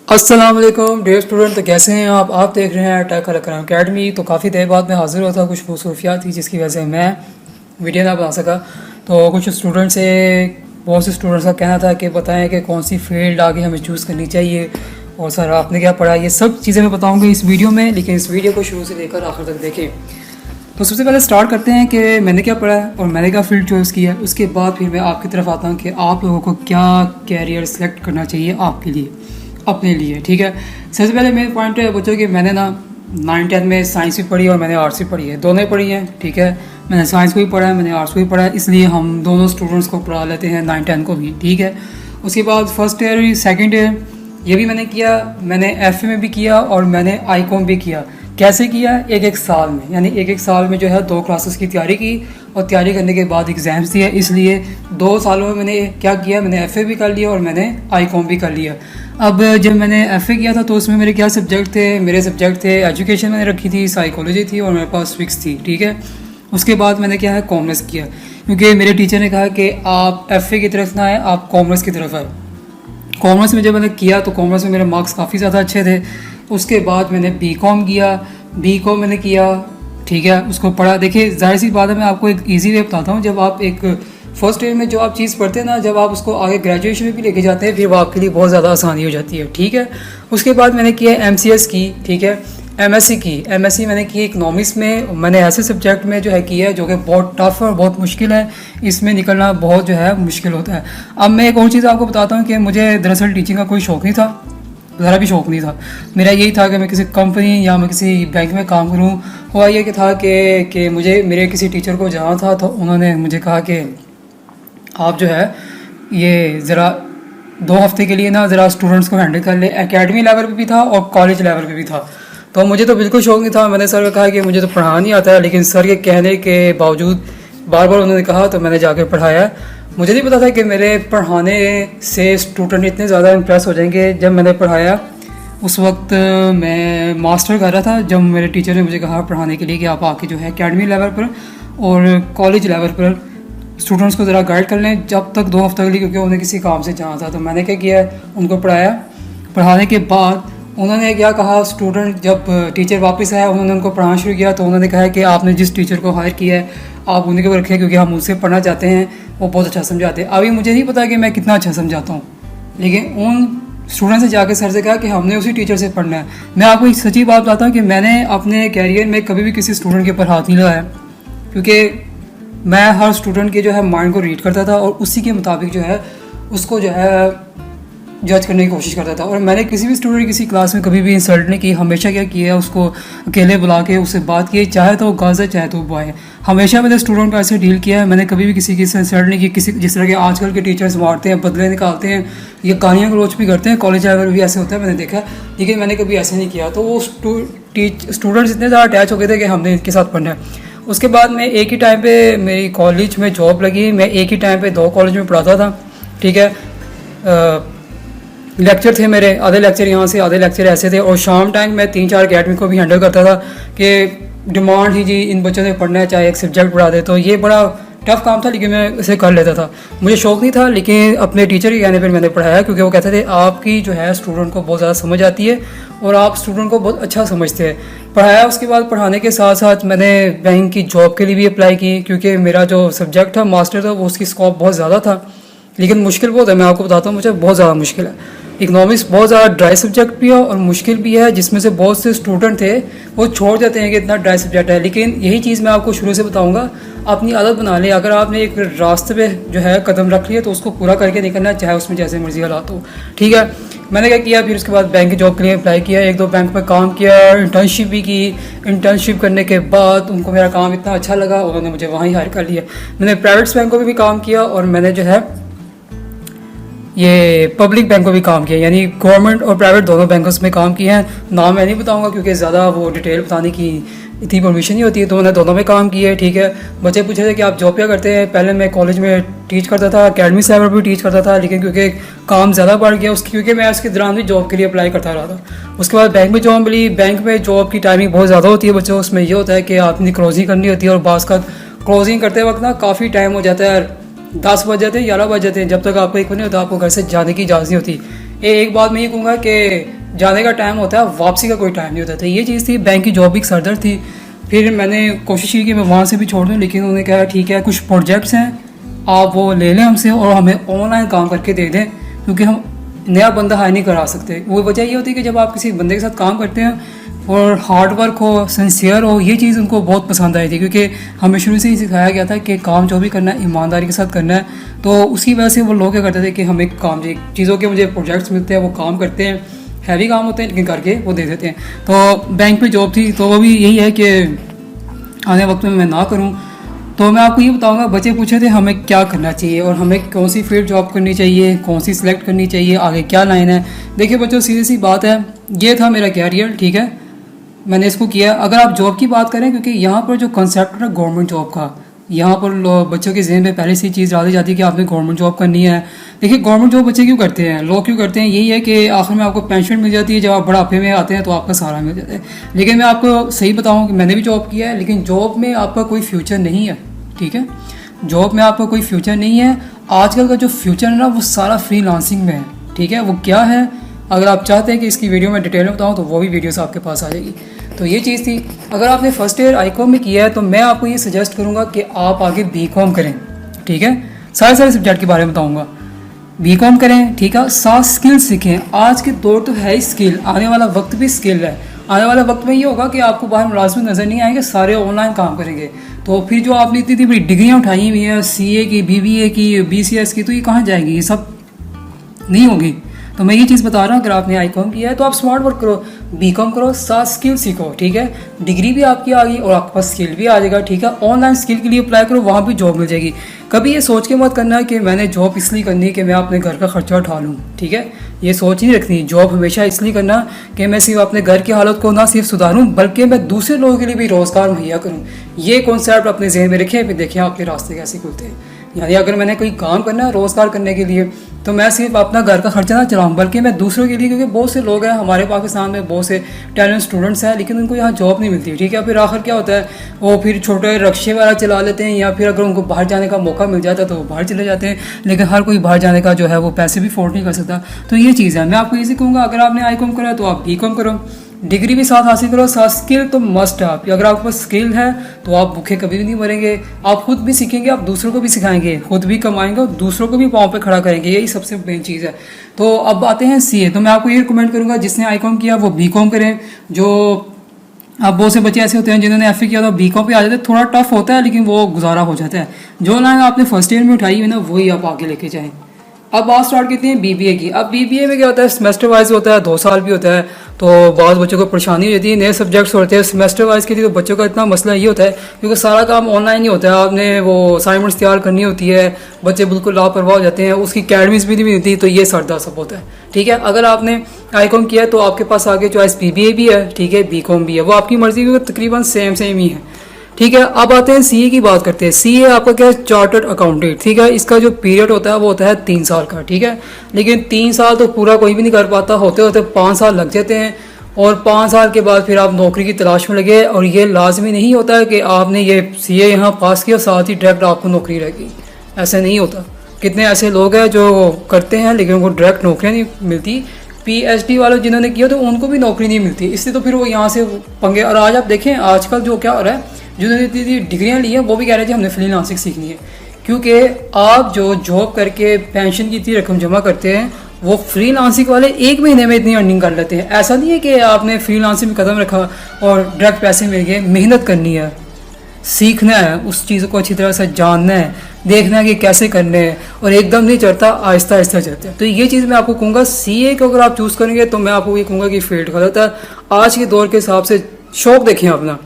अस्सलाम वालेकुम dear student. तो कैसे हैं आप देख रहे हैं अटैक अल अकेडमी। तो काफ़ी देर बाद मैं हाज़िर होता, कुछ मसरूफियात थी जिसकी वजह से मैं वीडियो ना बना सका। तो कुछ स्टूडेंट से बहुत से स्टूडेंट्स का कहना था कि बताएं कि कौन सी फील्ड आगे हमें चूज़ करनी चाहिए और सर आपने क्या पढ़ा। ये सब चीज़ें मैं बताऊँगा इस वीडियो में, लेकिन इस वीडियो को शुरू से लेकर आखिर तक देखें। तो सबसे पहले स्टार्ट करते हैं कि मैंने क्या पढ़ा है और मैंने क्या फील्ड चॉइस किया है। उसके बाद फिर मैं आपकी तरफ आता हूँ कि आप लोगों को क्या कैरियर सेलेक्ट करना चाहिए आपके लिए, अपने लिए। ठीक है, सबसे पहले मेन पॉइंट है बच्चों कि मैंने ना 9-10 में साइंस भी पढ़ी और मैंने आर्ट्स भी पढ़ी है, दोनों ही पढ़ी है। ठीक है, मैंने साइंस को भी पढ़ा है, मैंने आर्ट्स को भी पढ़ा है, इसलिए हम दोनों स्टूडेंट्स को पढ़ा लेते हैं 9-10 को भी। ठीक है, उसके बाद फर्स्ट ईयर सेकेंड ईयर ये भी मैंने किया, मैंने एफ में भी किया और मैंने आईकॉम भी किया। कैसे किया? एक साल में, यानी एक साल में जो है 2 क्लासेस की तैयारी की और तैयारी करने के बाद एग्ज़ाम्स दिए। इसलिए 2 सालों में मैंने क्या किया, मैंने एफ भी कर लिया और मैंने आईकॉम भी कर लिया। अब जब मैंने एफ किया था तो उसमें मेरे क्या सब्जेक्ट थे, मेरे सब्जेक्ट थे एजुकेशन मैंने रखी थी, साइकोलॉजी थी और मेरे पास फिक्स थी। ठीक है, उसके बाद मैंने क्या है कॉमर्स किया, क्योंकि मेरे टीचर ने कहा कि आप एफ की तरफ ना आए, आप कॉमर्स की तरफ आए। कॉमर्स में जब मैंने किया तो कॉमर्स में मेरे मार्क्स काफ़ी ज़्यादा अच्छे थे। उसके बाद मैंने बीकॉम किया, बीकॉम मैंने किया। ठीक है, उसको पढ़ा। देखिए जाहिर सी बात है, मैं आपको एक इजी वे बताता हूँ। जब आप एक फर्स्ट ईयर में जो आप चीज़ पढ़ते हैं ना, जब आप उसको आगे ग्रेजुएशन में भी लेके जाते हैं फिर वो आपके लिए बहुत ज़्यादा आसानी हो जाती है। ठीक है, उसके बाद मैंने किया एमसीएस की। ठीक है, एमएससी की, एमएससी मैंने की इकनॉमिक्स में। मैंने ऐसे सब्जेक्ट में जो है किया है जो कि बहुत टफ है और बहुत मुश्किल है, इसमें निकलना बहुत जो है मुश्किल होता है। अब मैं एक और चीज़ आपको बताता हूँ कि मुझे दरअसल टीचिंग का कोई शौक़ नहीं था, ज़रा भी शौक़ नहीं था। मेरा यही था कि मैं किसी कंपनी या मैं किसी बैंक में काम करूँ। हुआ ये कि था कि मुझे मेरे किसी टीचर को जाना था, तो उन्होंने मुझे कहा कि आप जो है ये ज़रा 2 हफ्ते के लिए ना ज़रा स्टूडेंट्स को हैंडल कर ले। एकेडमी लेवल पे भी था और कॉलेज लेवल पे भी था। तो मुझे तो बिल्कुल शौक़ नहीं था। मैंने सर को कहा कि मुझे तो पढ़ाना नहीं आता है, लेकिन सर के कहने के बावजूद बार बार उन्होंने कहा तो मैंने जाकर पढ़ाया। मुझे नहीं पता था कि मेरे पढ़ाने से स्टूडेंट इतने ज़्यादा इम्प्रेस हो जाएंगे। जब मैंने पढ़ाया उस वक्त मैं मास्टर कर रहा था, जब मेरे टीचर ने मुझे कहा पढ़ाने के लिए कि आप आके जो है एकेडमी लेवल पर और कॉलेज लेवल पर स्टूडेंट्स को ज़रा गाइड कर लें जब तक 2 हफ्ते के लिए, क्योंकि उन्हें किसी काम से जाना था। तो मैंने क्या किया, उनको पढ़ाया। पढ़ाने के बाद उन्होंने क्या कहा, स्टूडेंट जब टीचर वापस आया उन्होंने उनको पढ़ाना शुरू किया। तो उन्होंने कहा कि आपने जिस टीचर को हायर किया है आप उन्हीं को रखें, क्योंकि हम उनसे पढ़ना चाहते हैं, वो बहुत अच्छा समझाते हैं। अभी मुझे नहीं पता कि मैं कितना अच्छा समझाता हूँ, लेकिन उन स्टूडेंट से जाकर सर से कहा कि हमने उसी टीचर से पढ़ना है। मैं आपको एक सच्ची बात बताता हूँ कि मैंने अपने कैरियर में कभी भी किसी स्टूडेंट के ऊपर हाथ नहीं लगाया, क्योंकि मैं हर स्टूडेंट के जो है माइंड को रीड करता था और उसी के मुताबिक जो है उसको जो है जज करने की कोशिश करता था। और मैंने किसी भी स्टूडेंट किसी क्लास में कभी भी इंसल्ट नहीं की। हमेशा क्या किया, उसको अकेले बुला के उससे बात की, चाहे तो गर्ल्स है चाहे तो बॉय है। हमेशा मैंने स्टूडेंट को ऐसे डील किया है। मैंने कभी भी किसी की इंसल्ट नहीं की। किसी जिस तरह के आजकल के टीचर्स मारते हैं, बदले निकालते हैं, ये गालियाँ गलौच भी करते हैं, कॉलेज लेवल भी ऐसे होता है मैंने देखा, लेकिन मैंने कभी ऐसे नहीं किया। तो वो स्टूडेंट्स इतने ज़्यादा अटैच हो गए थे कि हमने इनके साथ पढ़ना है। उसके बाद मैं एक ही टाइम पे मेरी कॉलेज में जॉब लगी, मैं एक ही टाइम पे 2 कॉलेज में पढ़ाता था। ठीक है, लेक्चर थे मेरे, आधे लेक्चर यहाँ से आधे लेक्चर ऐसे थे, और शाम टाइम मैं 3-4 अकेडमी को भी हैंडल करता था कि डिमांड ही जी इन बच्चों ने पढ़ना है, चाहे एक सब्जेक्ट पढ़ा दे। तो ये बड़ा टफ काम था, लेकिन मैं इसे कर लेता था। मुझे शौक़ नहीं था, लेकिन अपने टीचर के कहने पर मैंने पढ़ाया, क्योंकि वो कहते थे आपकी जो है स्टूडेंट को बहुत ज़्यादा समझ आती है और आप स्टूडेंट को बहुत अच्छा समझते हैं। पढ़ाया। उसके बाद पढ़ाने के साथ साथ मैंने बैंक की जॉब के लिए भी अप्लाई की, क्योंकि मेरा जो सब्जेक्ट था मास्टर था वो उसकी स्कोप बहुत ज़्यादा था, लेकिन मुश्किल बहुत है। मैं आपको बताता हूँ, मुझे बहुत ज़्यादा मुश्किल है। इकनॉमिक्स बहुत ज़्यादा ड्राई सब्जेक्ट भी है और मुश्किल भी है, जिसमें से बहुत से स्टूडेंट थे वो छोड़ देते हैं कि इतना ड्राई सब्जेक्ट है। लेकिन यही चीज़ मैं आपको शुरू से बताऊंगा, अपनी आदत बना लें। अगर आपने एक रास्ते पे जो है कदम रख लिया तो उसको पूरा करके निकलना, चाहे उसमें जैसे मर्जी हालात हो। ठीक है, मैंने क्या किया, फिर उसके बाद बैंक की जॉब के लिए अप्लाई किया, 1-2 बैंक में काम किया, इंटर्नशिप भी की। इंटर्नशिप करने के बाद उनको मेरा काम इतना अच्छा लगा, उन्होंने मुझे वहीं हायर कर लिया। मैंने प्राइवेट बैंकों में भी काम किया और मैंने जो है ये पब्लिक बैंक में भी काम किया, यानी गवर्नमेंट और प्राइवेट दोनों बैंकों में काम किए हैं। नाम मैं नहीं बताऊंगा क्योंकि ज़्यादा वो डिटेल बताने की इतनी परमिशन नहीं होती है, तो मैंने दोनों में काम किया है। ठीक है, बच्चे पूछे थे कि आप जॉब क्या करते हैं। पहले मैं कॉलेज में टीच करता था, अकेडमी से भी टीच करता था, लेकिन क्योंकि काम ज़्यादा बढ़ गया उसकी, क्योंकि मैं उसके दौरान भी जॉब के लिए अप्लाई करता रहा था। उसके बाद बैंक में जॉब मिली। बैंक में जॉब की टाइमिंग बहुत ज़्यादा होती है बच्चों, उसमें ये होता है कि आपने क्लोजिंग करनी होती है और बास का क्लोजिंग करते वक्त ना काफ़ी टाइम हो जाता है, 10 बज जाते हैं, 11 बज जाते हैं। जब तक आपको एक नहीं होता आपको घर से जाने की इजाज़त नहीं होती। एक बात मैं ये कहूँगा कि जाने का टाइम होता है, वापसी का कोई टाइम नहीं होता था। ये चीज़ थी। बैंक की जॉब भी एक सरदर्द थी। फिर मैंने कोशिश की कि मैं वहाँ से भी छोड़ दूँ, लेकिन उन्होंने कहा ठीक है कुछ प्रोजेक्ट्स हैं आप वो ले लें हमसे और हमें ऑनलाइन काम करके दे दें, क्योंकि हम नया बंदा हायर नहीं करा सकते। वो वजह ये होती है कि जब आप किसी बंदे के साथ काम करते हैं और हार्ड वर्क हो, सिंसियर हो, ये चीज़ उनको बहुत पसंद आई थी, क्योंकि हमें शुरू से ही सिखाया गया था कि काम जो भी करना है ईमानदारी के साथ करना है। तो उसकी वजह से वो लोग क्या करते थे कि हमें काम चीज़ों के मुझे प्रोजेक्ट्स मिलते हैं, वो काम करते हैं, हैवी काम होते हैं लेकिन करके वो दे देते हैं। तो बैंक पे जॉब थी, तो वो भी यही है कि आने वक्त में मैं ना करूं। तो मैं आपको ये बताऊंगा, बच्चे पूछे थे हमें क्या करना चाहिए और हमें कौन सी फील्ड जॉब करनी चाहिए, कौन सी सिलेक्ट करनी चाहिए, आगे क्या लाइन है। देखिए बच्चों, सीधी सी बात है, ये था मेरा कैरियर, ठीक है, मैंने इसको किया। अगर आप जॉब की बात करें, क्योंकि यहाँ पर जो कंसेप्ट है गवर्नमेंट जॉब का, यहाँ पर बच्चों के जहन में पहले से चीज़ डाली जाती है कि आपने गवर्नमेंट जॉब करनी है। देखिए गवर्नमेंट जॉब बच्चे क्यों करते हैं, लोग क्यों करते हैं, यही है कि आखिर में आपको पेंशन मिल जाती है, जब आप बुढ़ापे में आते हैं तो आपका सहारा मिल जाता है। लेकिन मैं आपको सही बताऊँ कि मैंने भी जॉब किया है, लेकिन जॉब में आपका कोई फ्यूचर नहीं है, ठीक है, जॉब में आपका कोई फ्यूचर नहीं है। आजकल का जो फ्यूचर है ना वो सारा फ्रीलांसिंग में है, ठीक है। वो क्या है, अगर आप चाहते हैं कि इसकी वीडियो में डिटेल में बताऊँ तो वो भी वीडियोस आपके पास आ जाएगी। तो ये चीज़ थी। अगर आपने फर्स्ट ईयर आईकॉम में किया है तो मैं आपको ये सजेस्ट करूँगा कि आप आगे बीकॉम करें, ठीक है। सारे सब्जेक्ट के बारे में बताऊँगा, बीकॉम करें, ठीक है। 7 स्किल सीखें। आज के दौर तो है ही स्किल, आने वाला वक्त भी स्किल है। आने वाले वक्त में ये होगा कि आपको बाहर मुलाजमत नज़र नहीं आएंगे, सारे ऑनलाइन काम करेंगे। तो फिर जो आपने इतनी बड़ी डिग्रियाँ उठाई हुई हैं, CA की, BBA की, BCS की, तो ये कहाँ जाएगी, ये सब नहीं होगी। तो मैं ये चीज़ बता रहा हूँ, अगर आपने आईकॉम किया है तो आप स्मार्ट वर्क करो, बीकॉम करो, 7 स्किल सीखो, ठीक है। डिग्री भी आपकी आ गई और आपके पास स्किल भी आ जाएगा, ठीक है। ऑनलाइन स्किल के लिए अप्लाई करो, वहाँ भी जॉब मिल जाएगी। कभी ये सोच के मत करना कि मैंने जॉब इसलिए करनी है कि मैं अपने घर का खर्चा उठा लूँ, ठीक है। ये सोच नहीं रखनी। जॉब हमेशा इसलिए करना कि मैं सिर्फ अपने घर की हालत को ना सिर्फ सुधारूँ, बल्कि मैं दूसरे लोगों के लिए भी रोज़गार मुहैया करूँ। ये कॉन्सेप्ट अपने जहन में रखें, फिर देखें आपके रास्ते कैसे खुलते हैं। यानी अगर मैंने कोई काम करना है रोज़गार करने के लिए, तो मैं सिर्फ अपना घर का खर्चा ना चलाऊँ, बल्कि मैं दूसरों के लिए, क्योंकि बहुत से लोग हैं हमारे पाकिस्तान में, बहुत से टैलेंट स्टूडेंट्स हैं, लेकिन उनको यहाँ जॉब नहीं मिलती, ठीक है। फिर आखिर क्या होता है, वो फिर छोटे रिक्शे वाला चला लेते हैं, या फिर अगर उनको बाहर जाने का मौका मिल जाता है तो वो बाहर चले जाते हैं। लेकिन हर कोई बाहर जाने का जो है वो पैसे भी अफोर्ड नहीं कर सकता। तो ये चीज़ है। मैं आपको इसी कहूँगा, अगर आपने आईकॉम करा तो आप बीकॉम करो, डिग्री भी साथ हासिल करो, साथ स्किल तो मस्ट है आपकी। अगर आपके पास स्किल है तो आप भूखे कभी भी नहीं मरेंगे। आप खुद भी सीखेंगे, आप दूसरों को भी सिखाएंगे, खुद भी कमाएंगे और दूसरों को भी पाँव पे खड़ा करेंगे, यही सबसे मेन चीज़ है। तो अब आते हैं CA। तो मैं आपको ये रिकमेंड करूँगा, जिसने आईकॉम किया वो बीकॉम करें। जो अब बहुत से बच्चे ऐसे होते हैं जिन्होंने FA किया तो बीकॉम पे आ जाते हैं, थोड़ा टफ होता है लेकिन वो गुजारा हो जाता है। जो लाइन आपने फर्स्ट ईयर में उठाई हुई ना वही आप आगे लेके जाएँ। अब बात स्टार्ट करते हैं BBA की। अब BBA में क्या होता है, सेमेस्टर वाइज होता है, 2 साल भी होता है। तो बहुत बच्चों को परेशानी हो जाती है, नए सब्जेक्ट्स होते हैं सेमेस्टर वाइज के लिए। तो बच्चों का इतना मसला ये होता है क्योंकि सारा काम ऑनलाइन ही होता है, आपने वो असाइनमेंट्स तैयार करनी होती है, बच्चे बिल्कुल लापरवाह हो जाते हैं, उसकी अकेडमीज भी नहीं मिलती। तो ये सरदा सब होता है, ठीक है। अगर आपने आईकॉम किया है तो आपके पास आगे चॉइस BBA भी है, ठीक है, बीकॉम भी है, वो आपकी मर्जी, क्योंकि तकरीबन सेम ही है, ठीक है। अब आते हैं CA की बात करते हैं। CA आपका क्या है, चार्टर्ड अकाउंटेंट, ठीक है। इसका जो पीरियड होता है वो होता है 3 साल का, ठीक है। लेकिन 3 साल तो पूरा कोई भी नहीं कर पाता, होते होते 5 साल लग जाते हैं। और 5 साल के बाद फिर आप नौकरी की तलाश में लगे। और ये लाजमी नहीं होता है कि आपने ये CA यहाँ पास किया साथ ही डायरेक्ट आपको नौकरी रहेगी, ऐसा नहीं होता। कितने ऐसे लोग हैं जो करते हैं लेकिन उनको डायरेक्ट नौकरियाँ नहीं मिलती। PhD वाले जिन्होंने किया तो उनको भी नौकरी नहीं मिलती, इसलिए तो फिर वो यहाँ से पंगे। और आज आप देखें आजकल जो क्या हो रहा है, जिन्होंने इतनी डिग्रियाँ ली हैं वो भी कह रहे थे हमने फ्रीलांसिंग सीखनी है। क्योंकि आप जो जॉब करके पेंशन की इतनी रकम जमा करते हैं, वो फ्रीलांसिंग वाले 1 महीने में इतनी अर्निंग कर लेते हैं। ऐसा नहीं है कि आपने फ्रीलांसिंग में कदम रखा और डायरेक्ट पैसे मिल गए। मेहनत करनी है, सीखना है, उस चीज़ को अच्छी तरह से जानना है, देखना है कि कैसे करने हैं, और एकदम नहीं चढ़ता, आहिस्ता आहिस्ता चढ़ता है। तो ये चीज़ मैं आपको कहूँगा, CA को अगर आप चूज़ करेंगे तो मैं आपको ये कहूँगा कि फील्ड गलत है। आज के दौर के हिसाब से शौक देखें अपना।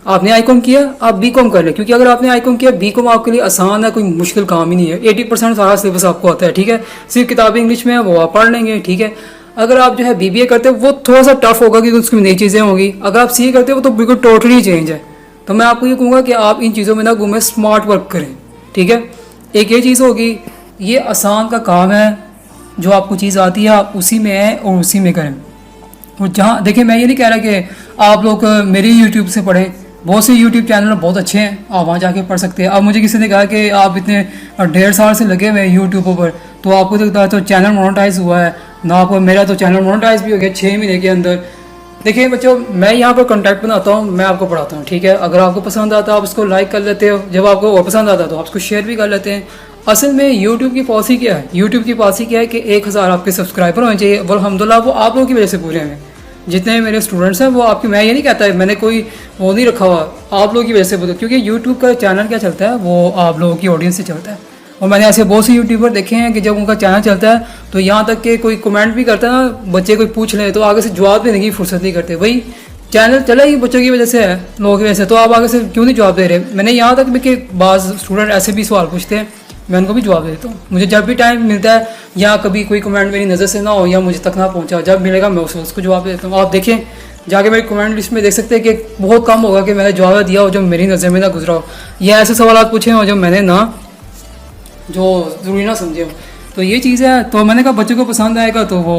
आपने आईकॉम किया, आप बीकॉम कर ले, क्योंकि अगर आपने आईकॉम किया, बीकॉम आपके लिए आसान है, कोई मुश्किल काम ही नहीं है। 80% सारा सिलेबस आपको आता है, ठीक है। सिर्फ किताबें इंग्लिश में है वो आप पढ़ लेंगे, ठीक है। अगर आप जो है BBA करते हो वो थोड़ा सा टफ होगा क्योंकि उसकी नई चीज़ें होंगी। अगर आप CA करते हो तो बिल्कुल टोटली चेंज है। तो मैं आपको ये कहूँगा कि आप इन चीज़ों में ना घूमें, स्मार्ट वर्क करें, ठीक है। एक ये चीज़ होगी, ये आसान का काम है, जो आपको चीज़ आती है आप उसी में है और उसी में करें। और जहाँ देखिए, मैं ये नहीं कह रहा कि आप लोग मेरे YouTube से पढ़ें, बहुत से यूट्यूब चैनल बहुत अच्छे हैं, आप वहाँ जाके पढ़ सकते हैं। अब मुझे किसी ने कहा कि आप इतने 1.5 साल से लगे हुए हैं यूट्यूब पर, तो आपको तो चैनल मोनेटाइज हुआ है ना? आपको मेरा तो चैनल मोनेटाइज भी हो गया 6 महीने के अंदर। देखिए बच्चों, मैं यहाँ पर कंटेंट बनाता हूँ, मैं आपको पढ़ाता हूँ, ठीक है। अगर आपको पसंद आता है आप उसको लाइक कर लेते हो, जब आपको और पसंद आता है तो आप उसको शेयर भी कर लेते हैं। असल में यूट्यूब की पॉलिसी क्या है? यूट्यूब की पॉलिसी क्या है कि 1000 आपके सब्सक्राइबर होने चाहिए, और अल्हम्दुलिल्लाह वो आप लोगों की वजह से पूरे हैं। जितने मेरे स्टूडेंट्स हैं वो आपके, मैं ये नहीं कहता है, मैंने कोई वो नहीं रखा हुआ, आप लोगों की वजह से बोलो, क्योंकि यूट्यूब का चैनल क्या चलता है वो आप लोगों की ऑडियंस से चलता है। और मैंने ऐसे बहुत से यूट्यूबर देखे हैं कि जब उनका चैनल चलता है तो यहाँ तक कि कोई कमेंट भी करता है ना, बच्चे कोई पूछ ले तो आगे से जवाब देने की फुर्सत नहीं करते। भाई चैनल चला ही बच्चों की वजह से है, लोगों की वजह से, तो आप आगे से क्यों नहीं जवाब दे रहे? मैंने यहाँ तक भी कि बाज़ स्टूडेंट ऐसे भी सवाल पूछते हैं, मैं उनको भी जवाब देता हूँ। मुझे जब भी टाइम मिलता है या कभी कोई कमेंट मेरी नज़र से ना हो या मुझे तक ना पहुँचा, जब मिलेगा मैं उसको जवाब देता हूँ। आप देखें जाके मेरी कमेंट लिस्ट में देख सकते हैं कि बहुत कम होगा कि मैंने जवाब दिया हो जो मेरी नज़र में ना गुजरा हो, या ऐसे सवाल पूछे हो जो मैंने ना, जो ज़रूरी ना समझे हो। तो ये चीज़ है। तो मैंने कहा बच्चों को पसंद आएगा तो वो,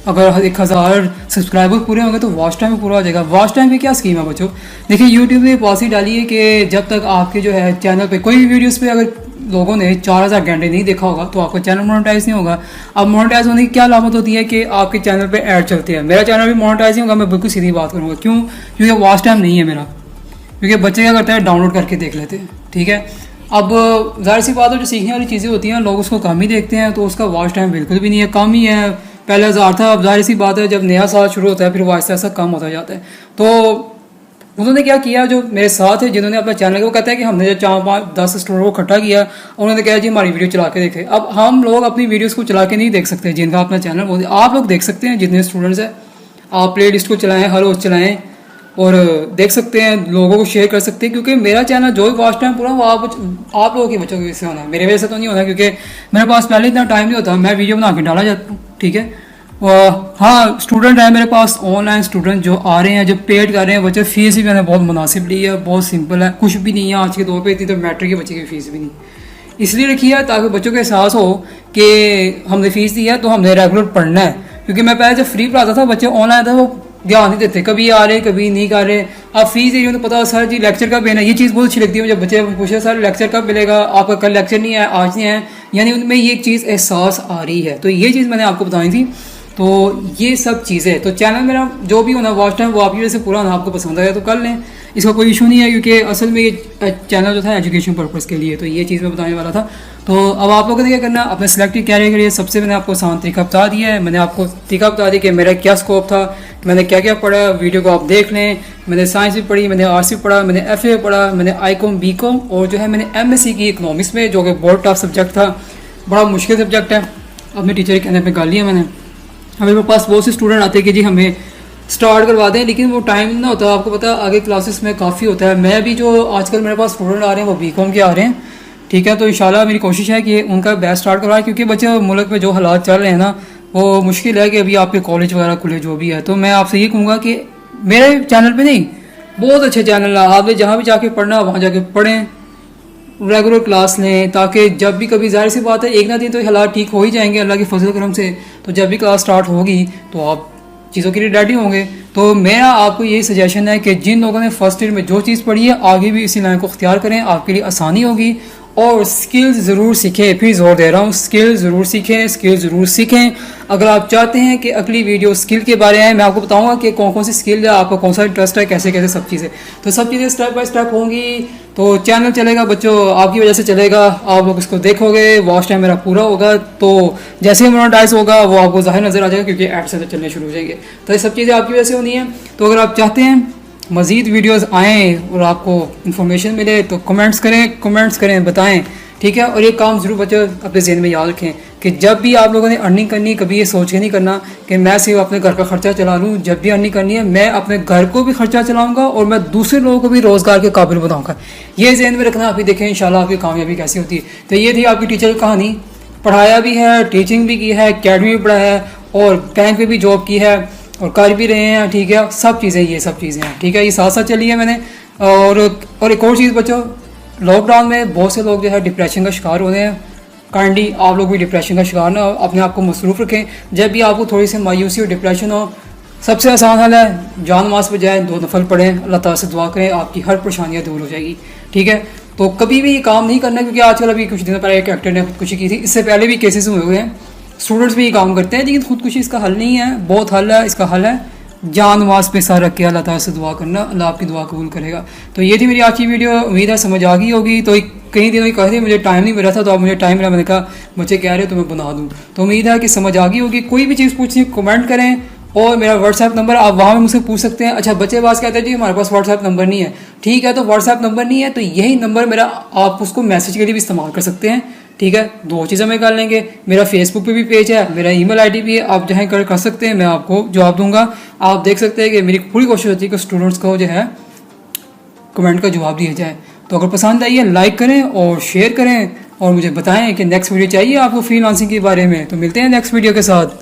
अगर 1000 सब्सक्राइबर पूरे होंगे तो वॉच टाइम पूरा हो जाएगा। वॉच टाइम की क्या स्कीम है बच्चों? देखिए यूट्यूब ने पॉलिसी डाली है कि जब तक आपके जो है चैनल पे कोई भी वीडियोस पे अगर लोगों ने 4000 घंटे नहीं देखा होगा तो आपका चैनल मोनेटाइज नहीं होगा। अब मोनेटाइज होने की क्या लामत होती है कि आपके चैनल पे ऐड चलते हैं। मेरा चैनल भी मोनेटाइज नहीं होगा, मैं बिल्कुल सीधी बात करूँगा। क्यों? क्योंकि वॉच टाइम नहीं है मेरा, क्योंकि बच्चे क्या करते हैं डाउनलोड करके देख लेते हैं, ठीक है। अब जाहिर सी बात है, जो सीखने वाली चीज़ें होती हैं लोग उसको कम ही देखते हैं, तो उसका वॉच टाइम बिल्कुल भी नहीं है, कम ही है। पहले 1000 था, अब जाहिर सी बात है जब नया साल शुरू होता है फिर वो आहिस्ता आहिस्ता कम होता जाता है। तो उन्होंने क्या किया, जो मेरे साथ है जिन्होंने अपना चैनल, वो कहता है कि हमने जो 4-5-10 स्टूडेंट को इकट्ठा किया, उन्होंने कहा जी हमारी वीडियो चला के देखे। अब हम लोग अपनी वीडियोस को चला के नहीं देख सकते, जिनका अपना चैनल वो आप लोग देख सकते हैं, जितने स्टूडेंट्स हैं आप प्ले लिस्ट को चलाएँ, हर रोज़ चलाएँ और देख सकते हैं, लोगों को शेयर कर सकते हैं। क्योंकि मेरा चैनल जो भी वॉच टाइम पूरा वो आप लोगों की बच्चों की वजह से होना है, मेरे वजह से तो नहीं होना, क्योंकि मेरे पास पहले इतना टाइम नहीं होता, मैं वीडियो बना के डाला जाता हूँ, ठीक है। हाँ स्टूडेंट है मेरे पास, ऑनलाइन स्टूडेंट जो आ रहे हैं, जो पेड कर रहे हैं बच्चे, फीस भी मैंने बहुत मुनासिब ली है, बहुत सिंपल है, कुछ भी नहीं है आज के दौर पे, इतनी तो मैट्रिक के बच्चे की फ़ीस भी नहीं इसलिए रखी है ताकि बच्चों को एहसास हो कि हमने फ़ीस दी है तो हमने रेगुलर पढ़ना है। क्योंकि मैं पहले जब फ्री पढ़ाता था, बच्चे ऑनलाइन था वो ध्यान नहीं देते, कभी आ रहे कभी नहीं कर रहे। आप फीस दे रही हो तो पता सर जी लेक्चर कब देना, ये चीज़ बहुत अच्छी लगती है जब बच्चे पूछे सर लेक्चर कब मिलेगा, आपका कल लेक्चर नहीं है, आज नहीं है, यानी उनमें ये चीज़ एहसास आ रही है। तो ये चीज़ मैंने आपको बताई थी। तो ये सब चीज़ें, तो चैनल मेरा जो भी होना वॉच टाइम वो आपकी वजह से पूरा होना, आपको पसंद आया तो कर लें, इसका कोई इशू नहीं है। क्योंकि असल में ये चैनल जो था एजुकेशन पर्पज़ के लिए, तो ये चीज़ मैं बताने वाला था। तो अब आप लोगों ने क्या करना, अपने सिलेक्टिव कैरियर के लिए सबसे मैंने आपको आसान तरीका बता दिया है। मैंने आपको तरीका बता दिया कि मेरा क्या स्कोप था, मैंने क्या क्या पढ़ा, वीडियो को आप देख लें। मैंने साइंस भी पढ़ी, मैंने आर्ट्स भी पढ़ा, मैंने FA पढ़ा, मैंने ICOM BCom और जो है मैंने MSc की इकनॉमिक्स में, जो कि बहुत टफ सब्जेक्ट था, बड़ा मुश्किल सब्जेक्ट है। अपने टीचर के कहने पर कर लिया मैंने। हमें मेरे पास बहुत से स्टूडेंट आते हैं कि जी हमें स्टार्ट करवा दें, लेकिन वो टाइम ना होता, आपको पता है आगे क्लासेस में काफ़ी होता है। मैं भी जो आजकल मेरे पास स्टूडेंट आ रहे हैं वो BCom के आ रहे हैं, ठीक है। तो इंशाल्लाह मेरी कोशिश है कि उनका बैच स्टार्ट करवाएं, क्योंकि बच्चे मुल्क में जो हालात चल रहे हैं ना वो मुश्किल है कि अभी आपके कॉलेज वगैरह खुले जो भी है। तो मैं आपसे ये कहूँगा कि मेरे चैनल पर नहीं, बहुत अच्छे चैनल है, आपने जहाँ भी जाके पढ़ना वहाँ जाके पढ़ें, रेगुलर क्लास लें, ताकि जब भी कभी जाहिर सी बात है एक ना दिन तो हालात ठीक हो ही जाएंगे अल्लाह की फजल करम से। तो जब भी क्लास स्टार्ट होगी तो आप चीज़ों के लिए रेडी होंगे। तो मेरा आपको यही सजेशन है कि जिन लोगों ने फर्स्ट ईयर में जो चीज़ पढ़ी है आगे भी इसी लाइन को अख्तियार करें, आपके लिए आसानी होगी। और स्किल्स ज़रूर सीखें, फिर जोर दे रहा हूँ, स्किल ज़रूर सीखें, स्किल ज़रूर सीखें। अगर आप चाहते हैं कि अगली वीडियो स्किल के बारे में, मैं आपको बताऊंगा कि कौन कौन सी स्किल है, आपका कौन सा इंटरेस्ट है, कैसे कैसे सब चीज़ें, तो सब चीज़ें स्टेप बाय स्टेप होंगी। तो चैनल चलेगा बच्चों, आपकी वजह से चलेगा, आप लोग इसको देखोगे, वॉच टाइम मेरा पूरा होगा, तो जैसे ही मोनेटाइज होगा वो आपको ज़ाहिर नज़र आ जाएगा, क्योंकि एड से चलने शुरू हो जाएंगे। तो ये सब चीज़ें आपकी वजह से होनी है। तो अगर आप चाहते हैं मज़ीद वीडियोज़ आएँ और आपको इन्फॉर्मेशन मिले तो कमेंट्स करें, बताएँ, ठीक है। और ये काम ज़रूर बच्चों अपने ज़हन में याद रखें कि जब भी आप लोगों ने अर्निंग करनी, कभी ये सोच के नहीं करना कि मैं सिर्फ अपने घर का खर्चा चला लूँ। जब भी अर्निंग करनी है मैं अपने घर को भी खर्चा चलाऊँगा और मैं दूसरे लोगों को भी रोज़गार के काबिल बनाऊँगा। ये ज़हन में रखना। अभी देखें इंशाल्लाह आपकी कामयाबी कैसी होती है। तो ये थी आपकी टीचर की कहानी। पढ़ाया भी है, टीचिंग भी की है, अकेडमी भी पढ़ाया है और बैंक में भी जॉब की है और कर भी रहे हैं, ठीक है। सब चीज़ें, ये सब चीज़ें हैं, ठीक है। ये साथ साथ चली है मैंने। और एक और चीज़ बच्चों, लॉकडाउन में बहुत से लोग जो है डिप्रेशन का शिकार हो रहे हैं। काइंडली आप लोग भी डिप्रेशन का शिकार ना हो, अपने आप को मसरूफ़ रखें। जब भी आपको थोड़ी सी मायूसी और डिप्रेशन हो, सबसे आसान हल है, जान नमाज पर जाए, 2 नफल पढ़ें, अल्लाह ताला से दुआ करें, आपकी हर परेशानियाँ दूर हो जाएगी। ठीक है, तो कभी भी ये काम नहीं करना, क्योंकि आजकल अभी कुछ दिनों पहले एक एक्टर ने खुदकुशी की थी, इससे पहले भी केसेस हुए हुए हैं, स्टूडेंट्स भी ये काम करते हैं, लेकिन खुदकुशी इसका हल नहीं है, बहुत हल है। इसका हल है जान नमाज पे सर रख के अल्लाह ताला से दुआ करना, अल्लाह आपकी दुआ कबूल करेगा। तो ये थी मेरी आज की वीडियो, उम्मीद है समझ आ गई होगी। तो कई दिनों की कह रही मुझे टाइम नहीं मिल रहा था, तो अब मुझे टाइम मिला, मैंने कहा बच्चे कह रहे हो तो मैं बना दूँ। तो उम्मीद है कि समझ आ गई होगी। कोई भी चीज़ पूछनी कमेंट करें, और मेरा व्हाट्सएप नंबर आप वहाँ में मुझसे पूछ सकते हैं। अच्छा, बच्चे बात कहते हैं जी हमारे पास व्हाट्सएप नंबर नहीं है। ठीक है, तो व्हाट्सएप नंबर नहीं है तो यही नंबर मेरा, आप उसको मैसेज के लिए भी इस्तेमाल कर सकते हैं। ठीक है, 2 चीज़ें मैं कर लेंगे। मेरा फेसबुक पे भी पेज है, मेरा ईमेल आईडी भी है, आप जहाँ कर सकते हैं, मैं आपको जवाब दूंगा। आप देख सकते हैं कि मेरी पूरी कोशिश होती है कि स्टूडेंट्स को जो है कमेंट का जवाब दिया जाए। तो अगर पसंद आई है लाइक करें और शेयर करें, और मुझे बताएं कि नेक्स्ट वीडियो चाहिए आपको फ्रीलांसिंग के बारे में। तो मिलते हैं नेक्स्ट वीडियो के साथ।